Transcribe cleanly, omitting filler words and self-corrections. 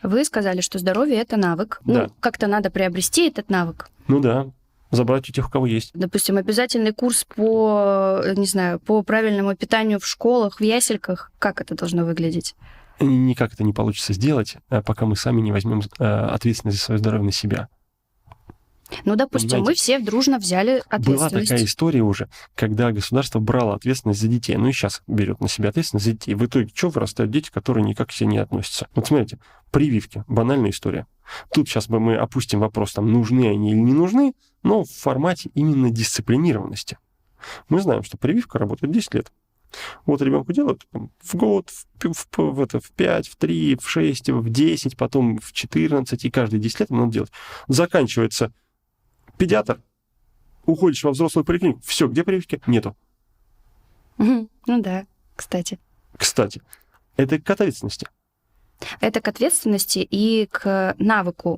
Вы сказали, что здоровье – это навык. Да. Ну, как-то надо приобрести этот навык. Ну да, забрать у тех, у кого есть. Допустим, обязательный курс по, не знаю, по правильному питанию в школах, в ясельках. Как это должно выглядеть? Никак это не получится сделать, пока мы сами не возьмем ответственность за свое здоровье на себя. Ну, допустим, Понимаете? мы все дружно взяли ответственность. Была такая история уже, когда государство брало ответственность за детей. Ну и сейчас берет на себя ответственность за детей. В итоге что вырастают дети, которые никак к себе не относятся? Вот смотрите, прививки. Банальная история. Тут сейчас мы опустим вопрос, там, нужны они или не нужны, но в формате именно дисциплинированности. Мы знаем, что прививка работает 10 лет. Вот ребенку делают в год, в 5, в 3, в 6, в 10, потом в 14, и каждые 10 лет надо делать. Заканчивается педиатр, уходишь во взрослую поликлинику, все, где прививки? Нету. Ну да, кстати. Кстати, это к ответственности. Это к ответственности и к навыку